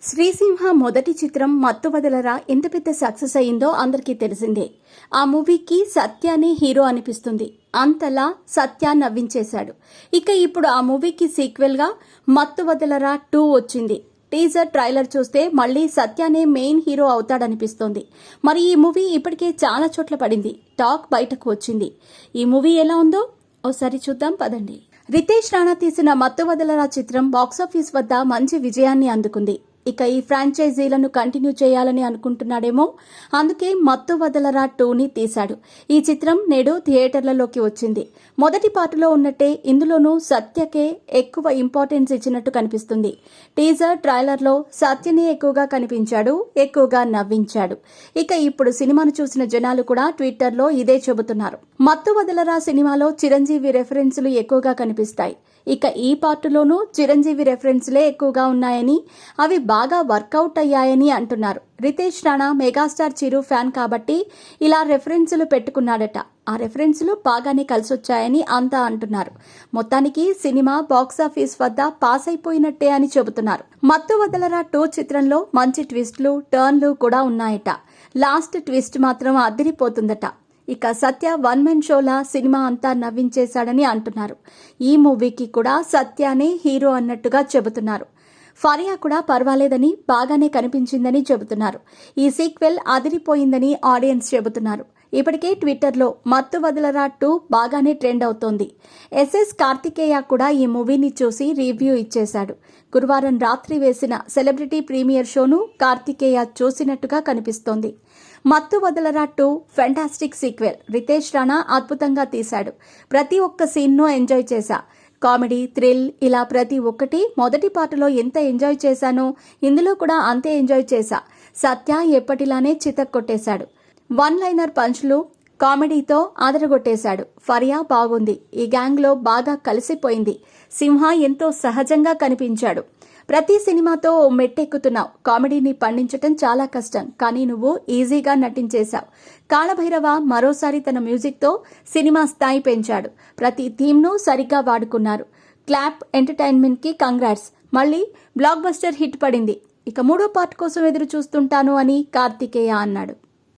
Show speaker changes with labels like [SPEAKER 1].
[SPEAKER 1] శ్రీసింహ మొదటి చిత్రం మత్తు వదలరా ఎంత పెద్ద సక్సెస్ అయిందో అందరికీ తెలిసిందే. ఆ మూవీకి సత్యానే హీరో అనిపిస్తుంది. అంతలా సత్య నవ్వించేశాడు. ఇక ఇప్పుడు ఆ మూవీకి సీక్వెల్ గా మత్తు వదలరా 2 వచ్చింది. టీజర్ ట్రైలర్ చూస్తే మళ్లీ సత్యానే మెయిన్ హీరో అవుతాడనిపిస్తోంది. మరి ఈ మూవీ ఇప్పటికే చాలా చోట్ల పడింది. టాక్ బయటకు వచ్చింది. ఈ మూవీ ఎలా ఉందో ఓసారి చూద్దాం పదండి. రితేష్ రాణా తీసిన మత్తు వదలరా చిత్రం బాక్సాఫీస్ వద్ద మంచి విజయాన్ని అందుకుంది. ఇక ఈ ఫ్రాంచైజీలను కంటిన్యూ చేయాలని అనుకుంటున్నాడేమో, అందుకే మత్తు వదలరా 2ని తీశాడు. ఈ చిత్రం నేడు థియేటర్లలోకి వచ్చింది. మొదటి పార్టులో ఉన్నట్టే ఇందులోనూ సత్యకే ఎక్కువ ఇంపార్టెన్స్ ఇచ్చినట్టు కనిపిస్తుంది. టీజర్ ట్రైలర్లో సత్యనే ఎక్కువగా కనిపించాడు, ఎక్కువగా నవ్వించాడు. ఇక ఇప్పుడు సినిమాను చూసిన జనాలు కూడా ట్విట్టర్లో ఇదే చెబుతున్నారు. మత్తు వదలరా సినిమాలో చిరంజీవి రెఫరెన్సులు ఎక్కువగా కనిపిస్తాయి. ఇక ఈ పార్టులోనూ చిరంజీవి రెఫరెన్స్లే ఎక్కువగా ఉన్నాయని, అవి బాగా వర్కౌట్ అయ్యాయని అంటున్నారు. రితేష్ రాణా మెగాస్టార్ చిరు ఫ్యాన్ కాబట్టి ఇలా రెఫరెన్సులు పెట్టుకున్నాడట. ఆ రెఫరెన్సులు బాగానే కలిసొచ్చాయని అంతా అంటున్నారు. మొత్తానికి సినిమా బాక్సాఫీస్ వద్ద పాస్ అయిపోయినట్టే అని చెబుతున్నారు. మత్తు వదలరా 2 చిత్రంలో మంచి ట్విస్టులు, టర్న్లు కూడా ఉన్నాయట. లాస్ట్ ట్విస్ట్ మాత్రం అదిరిపోతుందట. ఇక సత్య 1 మెన్ షోలా సినిమా అంతా నవ్వించేశాడని అంటున్నారు. ఈ మూవీకి కూడా సత్యానే హీరో అన్నట్టుగా చెబుతున్నారు. ఫరియా కూడా పర్వాలేదని, బాగానే కనిపించిందని చెబుతున్నారు. ఈ సీక్వెల్ అదిరిపోయిందని ఆడియన్స్ చెబుతున్నారు. ఇప్పటికే ట్విట్టర్లో మత్తు వదలరా 2 బాగానే ట్రెండ్ అవుతోంది. ఎస్ఎస్ కార్తికేయ కూడా ఈ మూవీని చూసి రివ్యూ ఇచ్చేశాడు. గురువారం రాత్రి వేసిన సెలబ్రిటీ ప్రీమియర్ షోను కార్తికేయ చూసినట్టుగా కనిపిస్తోంది. మత్తు వదలరా 2 ఫెంటాస్టిక్ సీక్వెల్. రితేష్ రాణా అద్భుతంగా తీశాడు. ప్రతి ఒక్క సీన్ను ఎంజాయ్ చేశా. కామెడీ, థ్రిల్ ఇలా ప్రతి ఒక్కటి మొదటి పార్టులో ఎంత ఎంజాయ్ చేశానో ఇందులో కూడా అంతే ఎంజాయ్ చేశా. సత్య ఎప్పటిలానే చితక్కొట్టేశాడు. 1 లైనర్ పంచ్లు, కామెడీతో ఆదరగొట్టేశాడు. ఫరియా బాగుంది. ఈ గ్యాంగ్లో బాగా కలిసిపోయింది. సింహ ఎంతో సహజంగా కనిపించాడు. ప్రతి సినిమాతో ఓ మెట్టెక్కుతున్నావు. కామెడీని పండించటం చాలా కష్టం, కానీ నువ్వు ఈజీగా నటించేశావు. కాళభైరవ మరోసారి తన మ్యూజిక్తో సినిమా స్థాయి పెంచాడు. ప్రతి థీమ్ను సరిగ్గా వాడుకున్నారు. క్లాప్ ఎంటర్టైన్మెంట్కి కంగ్రాట్స్. మళ్ళీ బ్లాక్ బస్టర్ హిట్ పడింది. ఇక 3వ పార్ట్ కోసం ఎదురు చూస్తుంటాను అని కార్తికేయ అన్నాడు.